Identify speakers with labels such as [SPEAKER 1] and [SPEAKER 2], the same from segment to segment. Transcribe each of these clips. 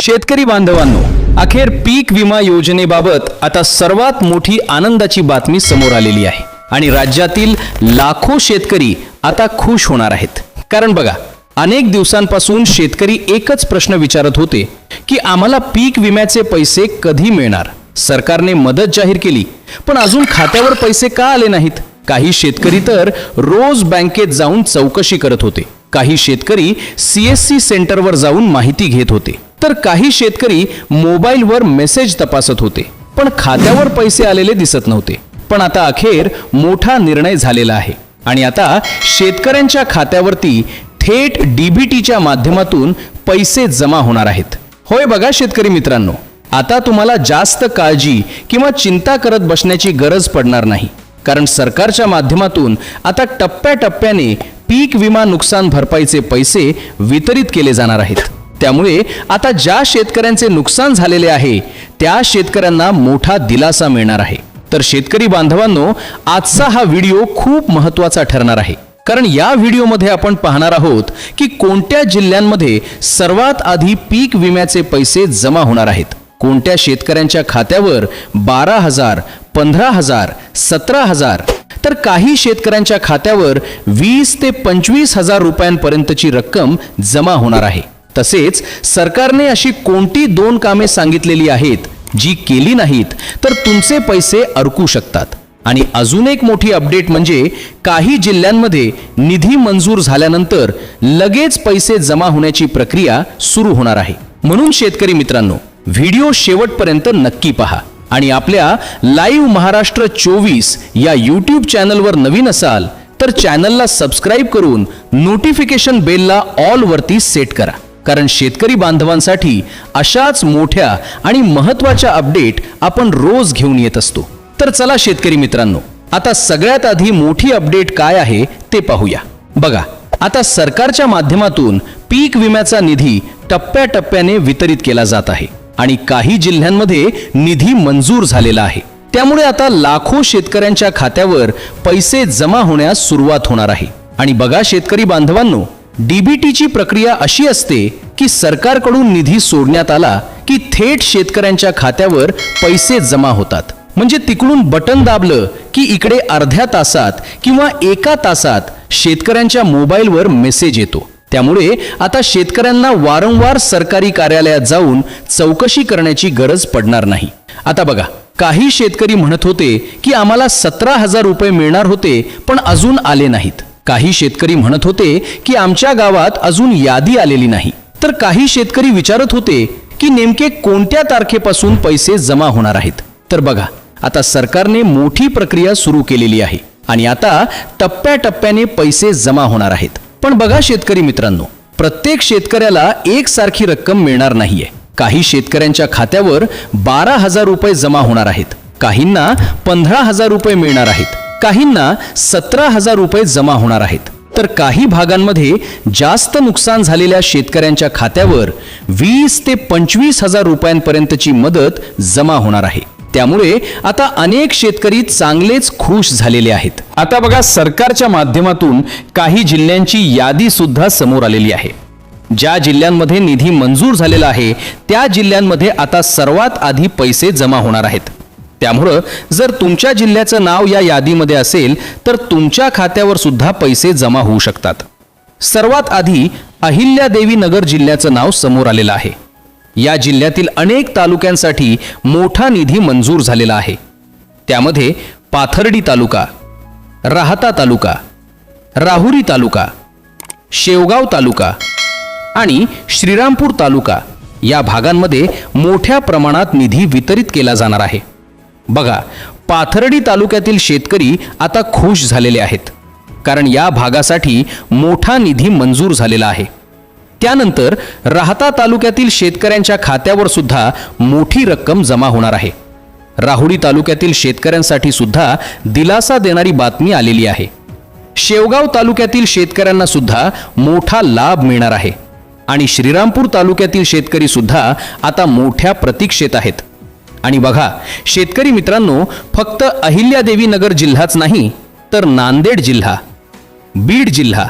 [SPEAKER 1] शेतकरी बांधवांनो, अखेर पीक विमा योजनेबाबत आता सर्वात मोठी आनंदाची बातमी समोर आलेली आहे आणि राज्यातील लाखो शेतकरी आता खुश होणार आहेत. कारण बघा, अनेक दिवसांपासून शेतकरी एकच प्रश्न विचारत होते की आम्हाला पीक विम्याचे पैसे कधी मिळणार. सरकारने मदत जाहीर केली, पण अजून खात्यावर पैसे का आले नाहीत. काही शेतकरी तर रोज बँकेत जाऊन चौकशी करत होते, काही शेतकरी CSC सेंटरवर जाऊन माहिती घेत होते, तर काही शेतकरी मोबाईलवर मेसेज तपासत होते, पण खात्यावर पैसे आलेले दिसत नव्हते. पण आता अखेर मोठा निर्णय झालेला आहे आणि आता शेतकऱ्यांच्या खात्यावरती थेट DBTच्या माध्यमातून पैसे जमा होणार आहेत. होय बघा शेतकरी मित्रांनो, आता तुम्हाला जास्त काळजी किंवा चिंता करत बसण्याची गरज पडणार नाही. कारण सरकारच्या माध्यमातून आता टप्प्याटप्प्याने पीक विमा नुकसान भरपाईचे पैसे वितरित केले जाणार आहेत. त्यामुळे आता ज्या शेतकऱ्यांचे नुकसान झालेले आहे त्या शेतकऱ्यांना मोठा दिलासा मिळणार आहे. तर शेतकरी बांधवांनो, आजचा हा व्हिडिओ खूप महत्त्वाचा ठरणार आहे. कारण या व्हिडिओमध्ये आपण पाहणार आहोत की कोणत्या जिल्ह्यांमध्ये सर्वात आधी पीक विम्याचे पैसे जमा होणार आहेत. कोणत्या शेतकऱ्यांच्या खात्यावर 12,000, 15,000, 17,000 तर काही शेतकऱ्यांच्या खात्यावर 20 ते 25,000 रुपयांपर्यंतची रक्कम जमा होणार आहे. तसेच सरकारने अशी कोणती 2 कामे सांगितलेली आहेत जी केली नाहीत तर तुमचे पैसे अडकू शकतात. आणि अजून एक मोठी अपडेट म्हणजे काही जिल्ह्यांमध्ये निधी मंजूर झाल्यानंतर लगेच पैसे जमा होण्याची प्रक्रिया सुरू होणार आहे. म्हणून शेतकरी मित्रांनो, व्हिडिओ शेवटपर्यंत नक्की पहा आणि आपल्या लाईव्ह महाराष्ट्र 24 या YouTube चॅनलवर नवीन असाल तर चॅनलला सबस्क्राईब करून नोटिफिकेशन बेलला ऑल वरती सेट करा. कारण शेतकरी बांधवांसाठी अशाच मोठ्या आणि महत्त्वाच्या अपडेट आपण रोज घेऊन येत असतो. तर चला शेतकरी मित्रांनो, आता सगळ्यात आधी मोठी अपडेट काय आहे ते पाहूया. बघा, आता सरकारच्या माध्यमातून पीक विम्याचा निधी टप्प्याटप्प्याने वितरित केला जात आहे आणि काही जिल्ह्यांमध्ये निधी मंजूर झालेला आहे. त्यामुळे आता लाखो शेतकऱ्यांच्या खात्यावर पैसे जमा होण्यास सुरुवात होणार आहे. आणि बघा शेतकरी बांधवांनो, DBTची प्रक्रिया अशी असते की सरकारकडून निधी सोडण्यात आला की थेट शेतकऱ्यांच्या खात्यावर पैसे जमा होतात. म्हणजे तिकडून बटन दाबलं की इकडे अर्ध्या तासात किंवा 1 तासात शेतकऱ्यांच्या मोबाईलवर मेसेज येतो. त्यामुळे आता शेतकऱ्यांना वारंवार सरकारी कार्यालयात जाऊन चौकशी करण्याची गरज पडणार नाही. आता बघा, काही शेतकरी म्हणत होते की आम्हाला 17,000 रुपये मिळणार होते पण अजून आले नाहीत. काही शेतकरी म्हणत होते की आमच्या गावात अजून यादी आलेली नाही. तर काही शेतकरी विचारत होते की नेमके कोणत्या तारखेपासून पैसे जमा होणार आहेत. तर बघा, आता सरकारने मोठी प्रक्रिया सुरू केलेली आहे आणि आता टप्प्याटप्प्याने पैसे जमा होणार आहेत. पण बघा शेतकरी मित्रांनो, प्रत्येक शेतकऱ्याला एकसारखी रक्कम मिळणार नाहीये. काही शेतकऱ्यांच्या खात्यावर 12,000 रुपये जमा होणार आहेत, काहींना 15,000 रुपये मिळणार आहेत, काहींना 17,000 रुपये जमा होणार आहेत. तर काही भागांमध्ये जास्त नुकसान झालेल्या शेतकऱ्यांच्या खात्यावर 20 ते 25,000 रुपयांपर्यंतची मदत जमा होणार आहे. त्यामुळे आता अनेक शेतकरी चांगलेच खुश झालेले आहेत. आता बघा, सरकारच्या माध्यमातून काही जिल्ह्यांची यादी सुद्धा समोर आलेली आहे. ज्या जिल्ह्यांमध्ये निधी मंजूर झालेला आहे त्या जिल्ह्यांमध्ये आता सर्वात आधी पैसे जमा होणार आहेत. त्यामुळे जर तुमच्या जिल्ह्याचं नाव या यादीमध्ये असेल तर तुमच्या खात्यावर सुद्धा पैसे जमा होऊ शकतात. सर्वात आधी अहिल्यादेवी नगर जिल्ह्याचं नाव समोर आलेलं आहे. या जिल्ह्यातील अनेक तालुक्यांसाठी मोठा निधी मंजूर झालेला आहे. त्यामध्ये पाथर्डी तालुका, राहता तालुका, राहुरी तालुका, शेवगाव तालुका आणि श्रीरामपूर तालुका या भागांमध्ये मोठ्या प्रमाणात निधी वितरित केला जाणार आहे. बघा, पाथर्डी तालुक्यातील शेतकरी आता खुश झालेले आहेत कारण या भागासाठी मोठा निधी मंजूर झालेला आहे. त्यानंतर राहता तालुक्यातील शेतकऱ्यांच्या खात्यावर सुद्धा मोठी रक्कम जमा होणार आहे. राहुरी तालुक्यातील शेतकऱ्यांसाठी सुद्धा दिलासा देणारी बातमी आलेली आहे. शेवगाव तालुक्यातील शेतकऱ्यांना सुद्धा मोठा लाभ मिळणार आहे आणि श्रीरामपूर तालुक्यातील शेतकरी सुद्धा आता मोठ्या प्रतीक्षेत आहेत. आणि बघा शेतकरी मित्रांनो, फक्त अहिल्यादेवी नगर जिल्हाच नाही तर नांदेड जिल्हा, बीड जिल्हा,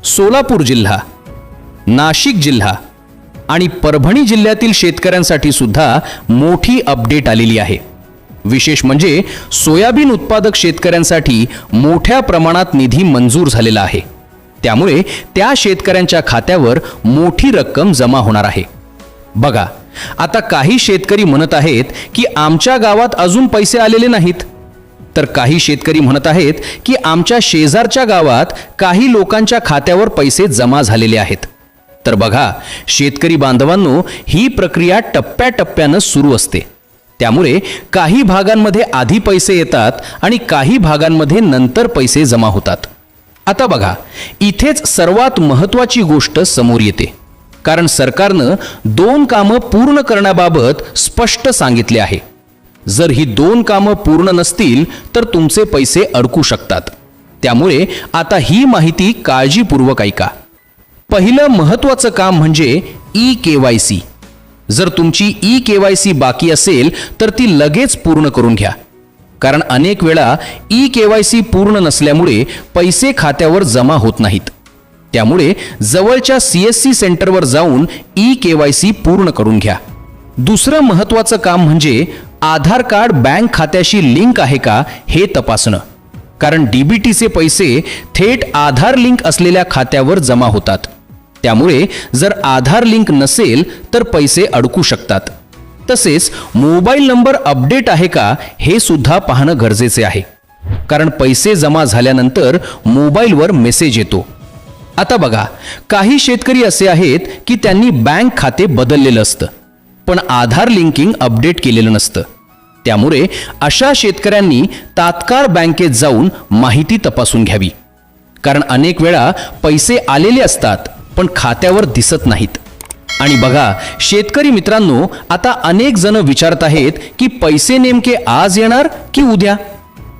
[SPEAKER 1] सोलापूर जिल्हा, नाशिक जिल्हा, आणि परभणी जिल्ह्यातील शेतकऱ्यांसाठी सुद्धा मोठी अपडेट आलेली आहे. विशेष म्हणजे सोयाबीन उत्पादक शेतकऱ्यांसाठी मोठ्या प्रमाणात निधी मंजूर झालेला आहे. त्यामुळे त्या शेतकऱ्यांच्या खात्यावर मोठी रक्कम जमा होणार आहे. बघा, आता काही शेतकरी म्हणत आहेत की आमच्या गावात अजून पैसे आलेले नाहीत, तर काही शेतकरी म्हणत आहेत की आमच्या शेजारच्या गावात काही लोकांच्या खात्यावर पैसे जमा झालेले आहेत. तर बघा शेतकरी बांधवांनो, ही प्रक्रिया टप्प्याटप्प्यानं सुरू असते. त्यामुळे काही भागांमध्ये आधी पैसे येतात आणि काही भागांमध्ये नंतर पैसे जमा होतात. आता बघा, इथेच सर्वात महत्त्वाची गोष्ट समोर येते, कारण सरकारनं 2 कामं पूर्ण करण्याबाबत स्पष्ट सांगितले आहे. जर ही 2 कामं पूर्ण नसतील तर तुमचे पैसे अडकू शकतात. त्यामुळे आता ही माहिती काळजीपूर्वक ऐका. पहिलं महत्त्वाचं काम म्हणजे ई-KYC. जर तुमची ई-KYC बाकी असेल तर ती लगेच पूर्ण करून घ्या, कारण अनेक वेळा ई-KYC पूर्ण नसल्यामुळे पैसे खात्यावर जमा होत नाहीत. त्यामुळे जवळच्या CSC सेंटरवर जाऊन ई-KYC पूर्ण करून घ्या. दुसरं महत्त्वाचं काम म्हणजे आधार कार्ड बँक खात्याशी लिंक आहे का हे तपासणं, कारण DBTचे पैसे थेट आधार लिंक असलेल्या खात्यावर जमा होतात. त्यामुळे जर आधार लिंक नसेल तर पैसे अडकू शकतात. तसेच मोबाईल नंबर अपडेट आहे का हे सुद्धा पाहणं गरजेचे आहे, कारण पैसे जमा झाल्यानंतर मोबाईलवर मेसेज येतो. आता बघा, काही शेतकरी असे आहेत की त्यांनी बँक खाते बदललेलं असतं पण आधार लिंकिंग अपडेट केलेलं नसतं. त्यामुळे अशा शेतकऱ्यांनी तात्काळ बँकेत जाऊन माहिती तपासून घ्यावी, कारण अनेक वेळा पैसे आलेले असतात पण खात्यावर दिसत नाहीत. आणि बघा शेतकरी मित्रांनो, आता अनेक जण विचारत आहेत की पैसे नेमके आज येणार की उद्या.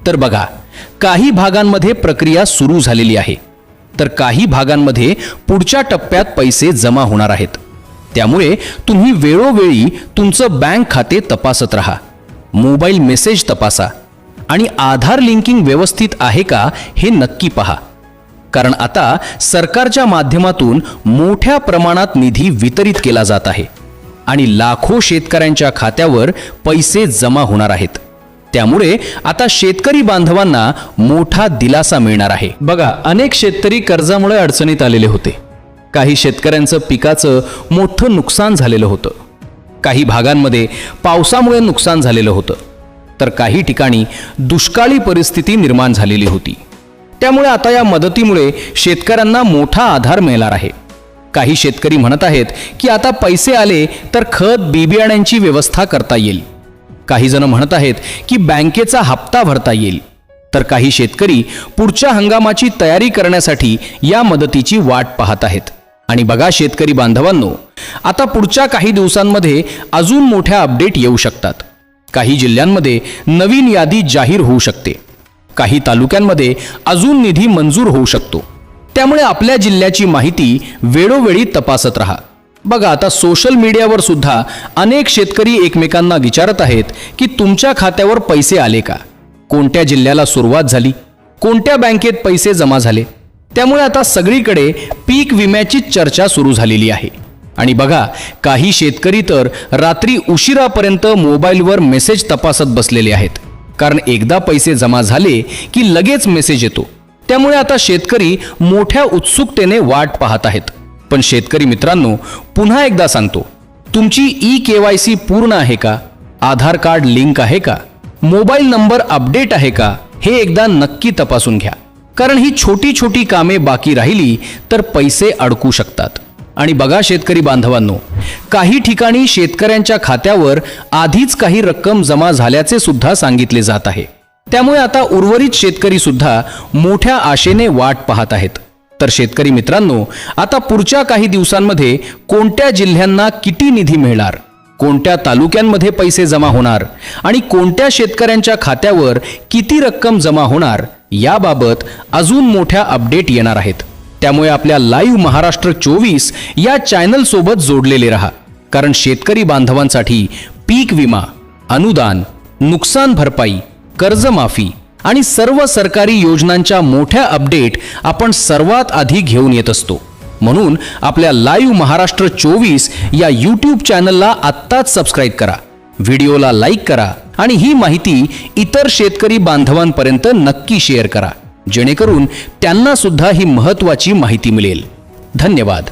[SPEAKER 1] तर बघा, काही भागांमध्ये प्रक्रिया सुरू झालेली आहे, तर काही भागांमध्ये पुढच्या टप्प्यात पैसे जमा होणार आहेत. त्यामुळे तुम्ही वेळोवेळी तुमचं बँक खाते तपासत राहा, मोबाईल मेसेज तपासा आणि आधार लिंकिंग व्यवस्थित आहे का हे नक्की पहा, कारण आता सरकारच्या माध्यमातून मोठ्या प्रमाणात निधी वितरित केला जात आहे आणि लाखो शेतकऱ्यांच्या खात्यावर पैसे जमा होणार आहेत. त्यामुळे आता शेतकरी बांधवांना मोठा दिलासा मिळणार आहे. बघा, अनेक शेतकरी कर्जामुळे अडचणीत आलेले होते. काही शेतकऱ्यांचं पिकाचं मोठं नुकसान झालेलं होतं. काही भागांमध्ये पावसामुळे नुकसान झालेलं होतं, तर काही ठिकाणी दुष्काळी परिस्थिती निर्माण झालेली होती. त्यामुळे आता या मदतीमुळे शेतकऱ्यांना मोठा आधार मिळणार आहे. काही शेतकरी म्हणत आहेत की आता पैसे आले तर खत बियाण्यांची व्यवस्था करता येईल. काही जण म्हणत आहेत की बँकेचा हप्ता भरता येईल. तर काही शेतकरी पुढच्या हंगामाची तयारी करण्यासाठी या मदतीची वाट पाहत आहेत. आणि बघा शेतकरी बांधवांनो, आता पुढच्या काही दिवसांमध्ये अजून मोठ्या अपडेट येऊ शकतात. काही जिल्ह्यांमध्ये नवीन यादी जाहीर होऊ शकते. काही तालुक्यांमध्ये अजून निधी मंजूर होऊ शकतो. त्यामुळे आपल्या जिल्ह्याची माहिती वेळोवेळी तपासत राहा. बघा, आता सोशल मीडियावर सुद्धा अनेक शेतकरी एकमेकांना विचारत आहेत की तुमच्या खात्यावर पैसे आले का, कोणत्या जिल्ह्याला सुरुवात झाली, कोणत्या बँकेत पैसे जमा झाले. त्यामुळे आता सगळीकडे पीक विम्याची चर्चा सुरू झालेली आहे. आणि बघा, काही शेतकरी तर रात्री उशिरापर्यंत मोबाईलवर मेसेज तपासत बसलेले आहेत, कारण एकदा पैसे जमा झाले की लगेच मेसेज येतो. त्यामुळे आता शेतकरी मोठ्या उत्सुकतेने वाट पाहत आहेत. पण शेतकरी मित्रांनो, पुन्हा एकदा सांगतो, तुमची ई-KYC पूर्ण आहे का, आधार कार्ड लिंक आहे का, मोबाईल नंबर अपडेट आहे का, हे एकदा नक्की तपासून घ्या. कारण ही छोटी छोटी कामे बाकी राहिली तर पैसे अडकू शकतात. आणि बघा शेतकरी बांधवांनो, काही ठिकाणी शेतकऱ्यांच्या खात्यावर आधीच काही रक्कम जमा झाल्याचे सुद्धा सांगितले जात आहे. त्यामुळे आता उर्वरित शेतकरी सुद्धा मोठ्या आशेने वाट पाहत आहेत. तर शेतकरी मित्रांनो, आता पुढच्या काही दिवसांमध्ये कोणत्या जिल्ह्यांना किती निधी मिळणार, कोणत्या तालुक्यांमध्ये पैसे जमा होणार आणि कोणत्या शेतकऱ्यांच्या खात्यावर किती रक्कम जमा होणार याबाबत अजून मोठ्या अपडेट येणार आहेत. त्यामुळे आपल्या लाईव्ह महाराष्ट्र 24 या चॅनल सोबत जोडलेले रहा, कारण शेतकरी बांधवांसाठी पीक विमा, अनुदान, नुकसान भरपाई, कर्जमाफी आणि सर्व सरकारी योजनांच्या मोठ्या अपडेट आपण सर्वात आधी घेऊन येत असतो. म्हणून आपल्या लाईव्ह महाराष्ट्र 24 या यूट्यूब चॅनलला आत्ताच सबस्क्राईब करा, व्हिडिओला लाईक करा आणि ही माहिती इतर शेतकरी बांधवांपर्यंत नक्की शेअर करा, जेणेकरून त्यांना सुद्धा ही महत्त्वाची माहिती मिळेल. धन्यवाद.